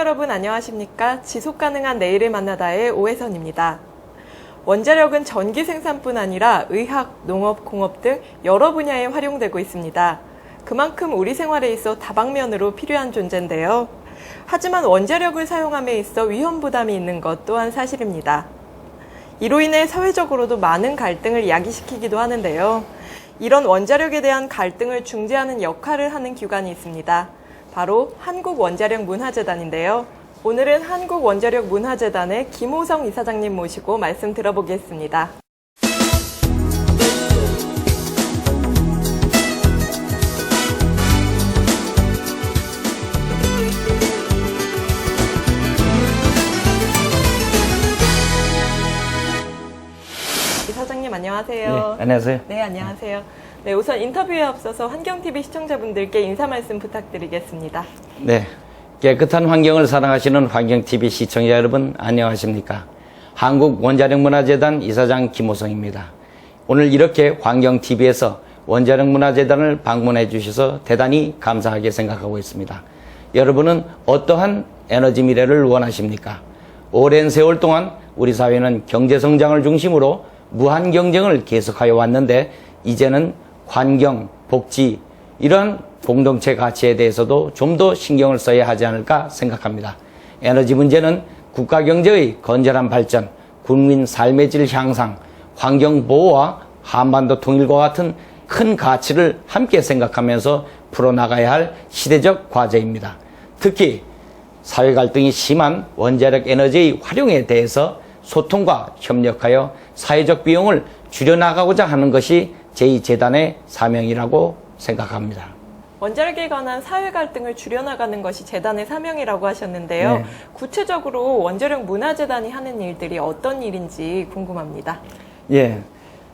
여러분 안녕하십니까? 지속가능한 내일을 만나다의 오혜선입니다. 원자력은 전기 생산뿐 아니라 의학, 농업, 공업 등 여러 분야에 활용되고 있습니다. 그만큼 우리 생활에 있어 다방면으로 필요한 존재인데요. 하지만 원자력을 사용함에 있어 위험 부담이 있는 것 또한 사실입니다. 이로 인해 사회적으로도 많은 갈등을 야기시키기도 하는데요. 이런 원자력에 대한 갈등을 중재하는 역할을 하는 기관이 있습니다. 바로 한국원자력문화재단인데요. 오늘은 한국원자력문화재단의 김호성 이사장님 모시고 말씀 들어보겠습니다. 이사장님 안녕하세요. 네, 안녕하세요. 네, 안녕하세요. 네, 우선 인터뷰에 앞서서 환경TV 시청자분들께 인사 말씀 부탁드리겠습니다. 네, 깨끗한 환경을 사랑하시는 환경TV 시청자 여러분 안녕하십니까? 한국원자력문화재단 이사장 김호성입니다. 오늘 이렇게 환경TV에서 원자력문화재단을 방문해 주셔서 대단히 감사하게 생각하고 있습니다. 여러분은 어떠한 에너지 미래를 원하십니까? 오랜 세월 동안 우리 사회는 경제성장을 중심으로 무한 경쟁을 계속하여 왔는데 이제는 환경, 복지 이러한 공동체 가치에 대해서도 좀 더 신경을 써야 하지 않을까 생각합니다. 에너지 문제는 국가 경제의 건전한 발전, 국민 삶의 질 향상, 환경 보호와 한반도 통일과 같은 큰 가치를 함께 생각하면서 풀어나가야 할 시대적 과제입니다. 특히 사회 갈등이 심한 원자력 에너지의 활용에 대해서 소통과 협력하여 사회적 비용을 줄여나가고자 하는 것이 제2재단의 사명이라고 생각합니다. 원자력에 관한 사회 갈등을 줄여나가는 것이 재단의 사명이라고 하셨는데요. 네. 구체적으로 원자력 문화재단이 하는 일들이 어떤 일인지 궁금합니다. 예,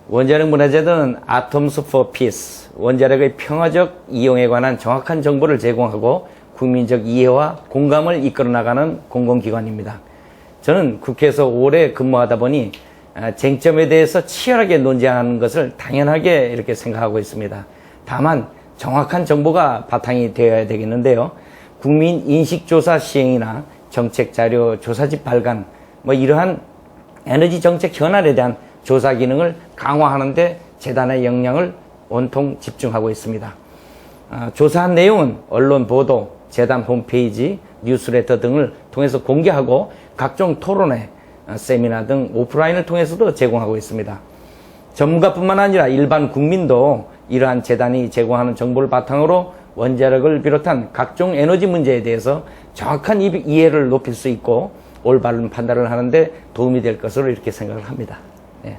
원자력 문화재단은 Atoms for Peace, 원자력의 평화적 이용에 관한 정확한 정보를 제공하고 국민적 이해와 공감을 이끌어 나가는 공공기관입니다. 저는 국회에서 오래 근무하다 보니 쟁점에 대해서 치열하게 논쟁하는 것을 당연하게 이렇게 생각하고 있습니다. 다만 정확한 정보가 바탕이 되어야 되겠는데요. 국민 인식조사 시행이나 정책자료 조사집 발간, 이러한 에너지 정책 현안에 대한 조사 기능을 강화하는 데 재단의 역량을 온통 집중하고 있습니다. 조사한 내용은 언론 보도, 재단 홈페이지, 뉴스레터 등을 통해서 공개하고 각종 토론회, 세미나 등 오프라인을 통해서도 제공하고 있습니다. 전문가뿐만 아니라 일반 국민도 이러한 재단이 제공하는 정보를 바탕으로 원자력을 비롯한 각종 에너지 문제에 대해서 정확한 이해를 높일 수 있고 올바른 판단을 하는데 도움이 될 것으로 이렇게 생각을 합니다. 네.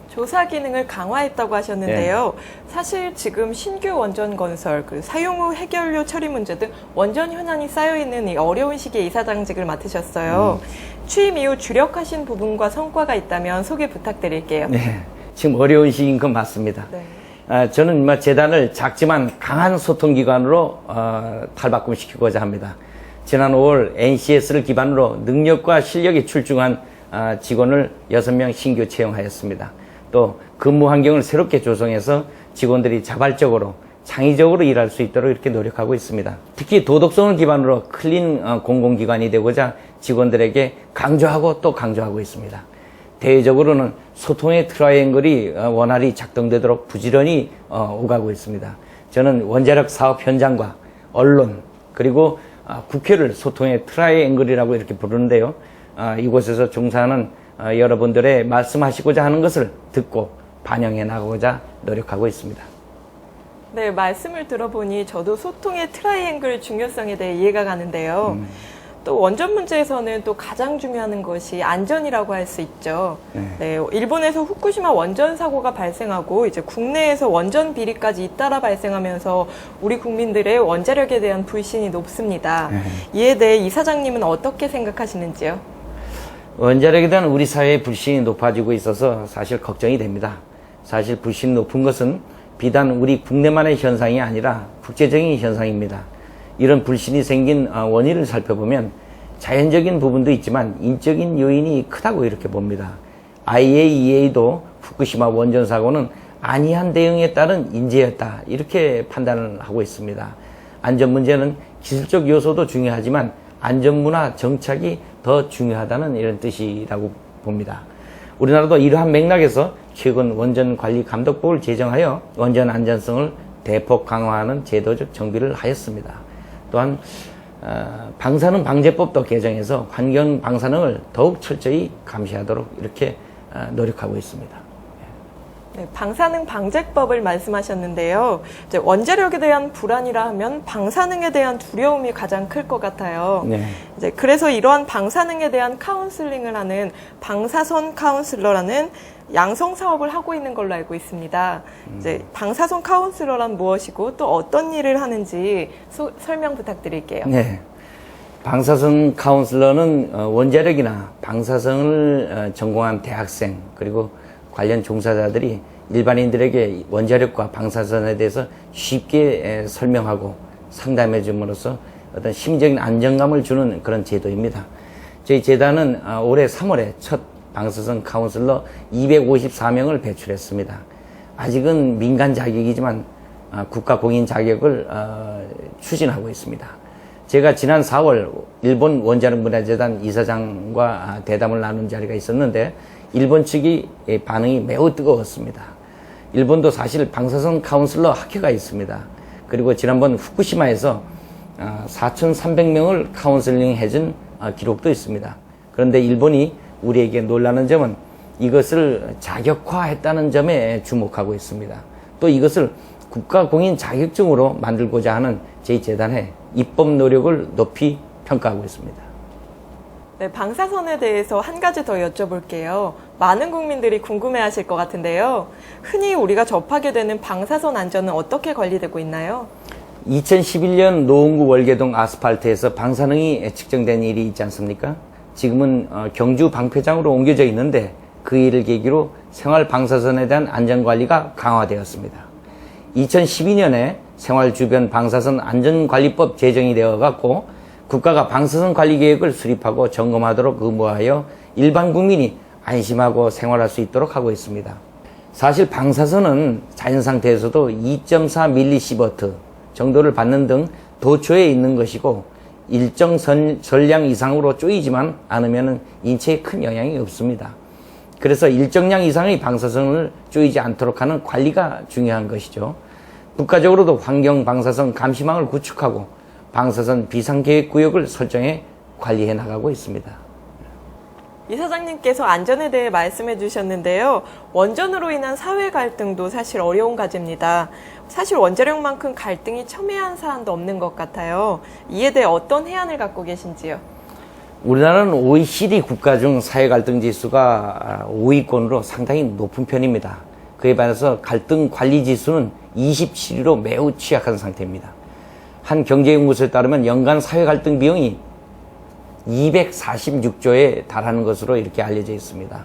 조사 기능을 강화했다고 하셨는데요. 사실 지금 신규 원전 건설, 사용 후 해결료 처리 문제 등 원전 현안이 쌓여있는 이 어려운 시기에 이사장직을 맡으셨어요. 취임 이후 주력하신 부분과 성과가 있다면 소개 부탁드릴게요. 네, 지금 어려운 시기인 건 맞습니다. 네. 저는 재단을 작지만 강한 소통기관으로 탈바꿈시키고자 합니다. 지난 5월 NCS를 기반으로 능력과 실력이 출중한 직원을 6명 신규 채용하였습니다. 또 근무 환경을 새롭게 조성해서 직원들이 자발적으로 창의적으로 일할 수 있도록 이렇게 노력하고 있습니다. 특히 도덕성을 기반으로 클린 공공기관이 되고자 직원들에게 강조하고 또 강조하고 있습니다. 대외적으로는 소통의 트라이앵글이 원활히 작동되도록 부지런히 오가고 있습니다. 저는 원자력 사업 현장과 언론 그리고 국회를 소통의 트라이앵글이라고 이렇게 부르는데요. 이곳에서 종사하는 여러분들의 말씀하시고자 하는 것을 듣고 반영해 나가고자 노력하고 있습니다. 네, 말씀을 들어보니 저도 소통의 트라이앵글 중요성에 대해 이해가 가는데요. 또 원전 문제에서는 또 가장 중요한 것이 안전이라고 할 수 있죠. 네, 일본에서 후쿠시마 원전 사고가 발생하고 이제 국내에서 원전 비리까지 잇따라 발생하면서 우리 국민들의 원자력에 대한 불신이 높습니다. 이에 대해 이사장님은 어떻게 생각하시는지요? 원자력에 대한 우리 사회의 불신이 높아지고 있어서 사실 걱정이 됩니다. 사실 불신이 높은 것은 비단 우리 국내만의 현상이 아니라 국제적인 현상입니다. 이런 불신이 생긴 원인을 살펴보면 자연적인 부분도 있지만 인적인 요인이 크다고 이렇게 봅니다. IAEA도 후쿠시마 원전 사고는 안이한 대응에 따른 인재였다 이렇게 판단을 하고 있습니다. 안전 문제는 기술적 요소도 중요하지만 안전문화 정착이 더 중요하다는 이런 뜻이라고 봅니다. 우리나라도 이러한 맥락에서 최근 원전관리감독법을 제정하여 원전 안전성을 대폭 강화하는 제도적 정비를 하였습니다. 또한 방사능 방제법도 개정해서 환경 방사능을 더욱 철저히 감시하도록 이렇게 노력하고 있습니다. 네, 방사능 방제법을 말씀하셨는데요. 이제 원자력에 대한 불안이라 하면 방사능에 대한 두려움이 가장 클 것 같아요. 네. 이제 그래서 이러한 방사능에 대한 카운슬링을 하는 방사선 카운슬러라는 양성 사업을 하고 있는 걸로 알고 있습니다. 이제 방사선 카운슬러란 무엇이고 또 어떤 일을 하는지 설명 부탁드릴게요. 네. 방사선 카운슬러는 원자력이나 방사선을 전공한 대학생 그리고 관련 종사자들이 일반인들에게 원자력과 방사선에 대해서 쉽게 설명하고 상담해 줌으로써 어떤 심적인 안정감을 주는 그런 제도입니다. 저희 재단은 올해 3월에 첫 방사선 카운슬러 254명을 배출했습니다. 아직은 민간 자격이지만 국가 공인 자격을 추진하고 있습니다. 제가 지난 4월 일본 원자력문화재단 이사장과 대담을 나눈 자리가 있었는데 일본 측이 반응이 매우 뜨거웠습니다. 일본도 사실 방사선 카운슬러 학회가 있습니다. 그리고 지난번 후쿠시마에서 4,300명을 카운슬링 해준 기록도 있습니다. 그런데 일본이 우리에게 놀라는 점은 이것을 자격화했다는 점에 주목하고 있습니다. 또 이것을 국가공인 자격증으로 만들고자 하는 저희 재단의 입법 노력을 높이 평가하고 있습니다. 네, 방사선에 대해서 한 가지 더 여쭤볼게요. 많은 국민들이 궁금해하실 것 같은데요. 흔히 우리가 접하게 되는 방사선 안전은 어떻게 관리되고 있나요? 2011년 노원구 월계동 아스팔트에서 방사능이 측정된 일이 있지 않습니까? 지금은 경주 방패장으로 옮겨져 있는데 그 일을 계기로 생활 방사선에 대한 안전관리가 강화되었습니다. 2012년에 생활 주변 방사선 안전관리법 제정이 되어갔고 국가가 방사선 관리 계획을 수립하고 점검하도록 의무하여 일반 국민이 안심하고 생활할 수 있도록 하고 있습니다. 사실 방사선은 자연 상태에서도 2.4mSv 정도를 받는 등 도초에 있는 것이고 일정 전량 이상으로 쪼이지만 않으면 인체에 큰 영향이 없습니다. 그래서 일정량 이상의 방사선을 쪼이지 않도록 하는 관리가 중요한 것이죠. 국가적으로도 환경 방사선 감시망을 구축하고 방사선 비상계획구역을 설정해 관리해 나가고 있습니다. 이사장님께서 안전에 대해 말씀해 주셨는데요. 원전으로 인한 사회 갈등도 사실 어려운 과제입니다. 사실 원자력만큼 갈등이 첨예한 사안도 없는 것 같아요. 이에 대해 어떤 해안을 갖고 계신지요? 우리나라는 OECD 국가 중 사회 갈등 지수가 5위권으로 상당히 높은 편입니다. 그에 반해서 갈등 관리 지수는 27위로 매우 취약한 상태입니다. 한 경제연구소에 따르면 연간 사회 갈등 비용이 246조에 달하는 것으로 이렇게 알려져 있습니다.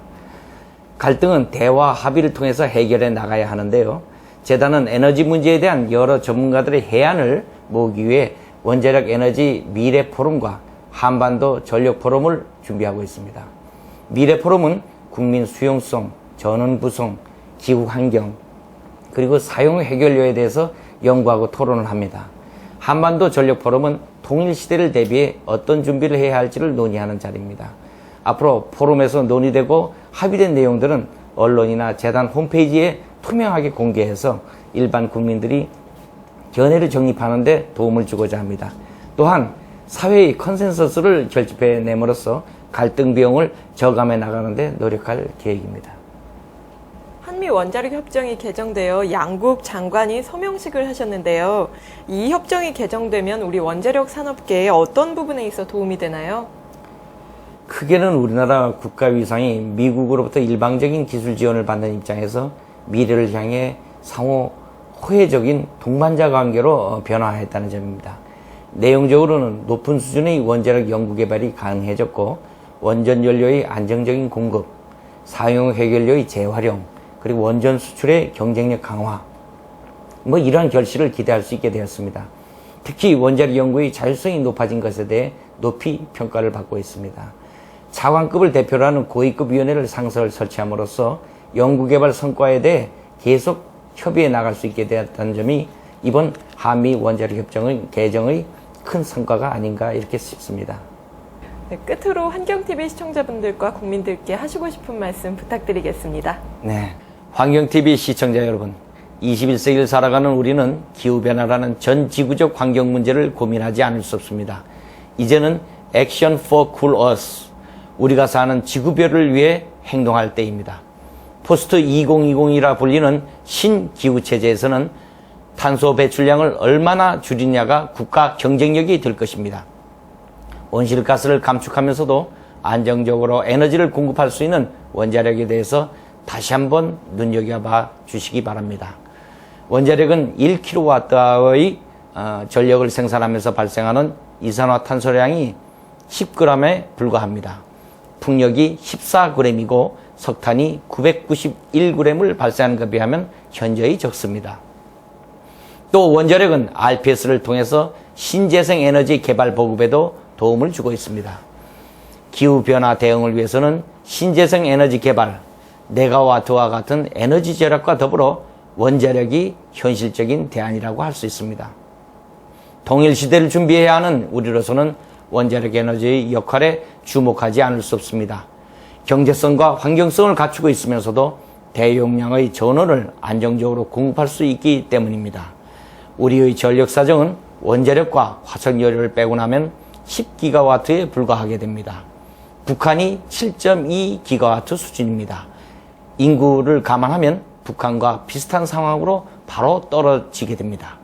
갈등은 대화 합의를 통해서 해결해 나가야 하는데요. 재단은 에너지 문제에 대한 여러 전문가들의 해안을 모으기 위해 원자력 에너지 미래 포럼과 한반도 전력 포럼을 준비하고 있습니다. 미래 포럼은 국민 수용성, 전원 구성, 기후 환경, 그리고 사용 해결료에 대해서 연구하고 토론을 합니다. 한반도 전력 포럼은 통일 시대를 대비해 어떤 준비를 해야 할지를 논의하는 자리입니다. 앞으로 포럼에서 논의되고 합의된 내용들은 언론이나 재단 홈페이지에 투명하게 공개해서 일반 국민들이 견해를 정립하는 데 도움을 주고자 합니다. 또한 사회의 컨센서스를 결집해 내므로써 갈등 비용을 저감해 나가는 데 노력할 계획입니다. 한미 원자력 협정이 개정되어 양국 장관이 서명식을 하셨는데요. 이 협정이 개정되면 우리 원자력 산업계에 어떤 부분에 있어 도움이 되나요? 크게는 우리나라 국가 위상이 미국으로부터 일방적인 기술 지원을 받는 입장에서 미래를 향해 상호 호혜적인 동반자 관계로 변화했다는 점입니다. 내용적으로는 높은 수준의 원자력 연구 개발이 가능해졌고 원전 연료의 안정적인 공급, 사용 해결료의 재활용, 그리고 원전 수출의 경쟁력 강화, 이러한 결실을 기대할 수 있게 되었습니다. 특히 원자력 연구의 자율성이 높아진 것에 대해 높이 평가를 받고 있습니다. 차관급을 대표로 하는 고위급 위원회를 설치함으로써 연구개발 성과에 대해 계속 협의해 나갈 수 있게 되었다는 점이 이번 한미 원자력 협정의 개정의 큰 성과가 아닌가 이렇게 싶습니다. 네, 끝으로 환경TV 시청자분들과 국민들께 하시고 싶은 말씀 부탁드리겠습니다. 네, 환경TV 시청자 여러분, 21세기를 살아가는 우리는 기후변화라는 전 지구적 환경 문제를 고민하지 않을 수 없습니다. 이제는 Action for Cool Earth, 우리가 사는 지구별을 위해 행동할 때입니다. 포스트 2020이라 불리는 신기후체제에서는 탄소 배출량을 얼마나 줄이냐가 국가 경쟁력이 될 것입니다. 온실가스를 감축하면서도 안정적으로 에너지를 공급할 수 있는 원자력에 대해서 다시 한번 눈여겨봐 주시기 바랍니다. 원자력은 1kWh의 전력을 생산하면서 발생하는 이산화탄소량이 10g에 불과합니다. 풍력이 14g이고 석탄이 991g을 발생하는 것에 비하면 현저히 적습니다. 또 원자력은 RPS를 통해서 신재생 에너지 개발 보급에도 도움을 주고 있습니다. 기후변화 대응을 위해서는 신재생 에너지 개발, 메가와트와 같은 에너지 절약과 더불어 원자력이 현실적인 대안이라고 할 수 있습니다. 동일 시대를 준비해야 하는 우리로서는 원자력 에너지의 역할에 주목하지 않을 수 없습니다. 경제성과 환경성을 갖추고 있으면서도 대용량의 전원을 안정적으로 공급할 수 있기 때문입니다. 우리의 전력 사정은 원자력과 화석연료를 빼고 나면 10기가와트에 불과하게 됩니다. 북한이 7.2기가와트 수준입니다. 인구를 감안하면 북한과 비슷한 상황으로 바로 떨어지게 됩니다.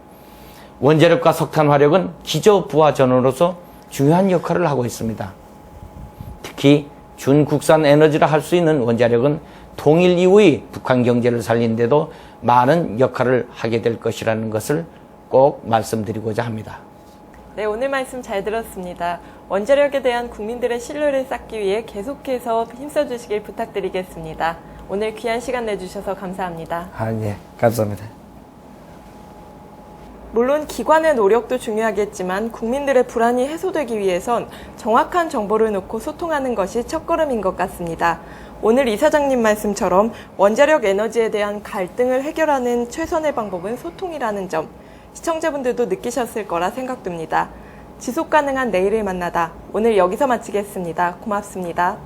원자력과 석탄 화력은 기저 부하 전원으로서 중요한 역할을 하고 있습니다. 특히 준국산 에너지라 할 수 있는 원자력은 통일 이후의 북한 경제를 살리는데도 많은 역할을 하게 될 것이라는 것을 꼭 말씀드리고자 합니다. 네, 오늘 말씀 잘 들었습니다. 원자력에 대한 국민들의 신뢰를 쌓기 위해 계속해서 힘써주시길 부탁드리겠습니다. 오늘 귀한 시간 내주셔서 감사합니다. 네, 감사합니다. 물론 기관의 노력도 중요하겠지만 국민들의 불안이 해소되기 위해선 정확한 정보를 놓고 소통하는 것이 첫걸음인 것 같습니다. 오늘 이사장님 말씀처럼 원자력 에너지에 대한 갈등을 해결하는 최선의 방법은 소통이라는 점, 시청자분들도 느끼셨을 거라 생각됩니다. 지속가능한 내일을 만나다. 오늘 여기서 마치겠습니다. 고맙습니다.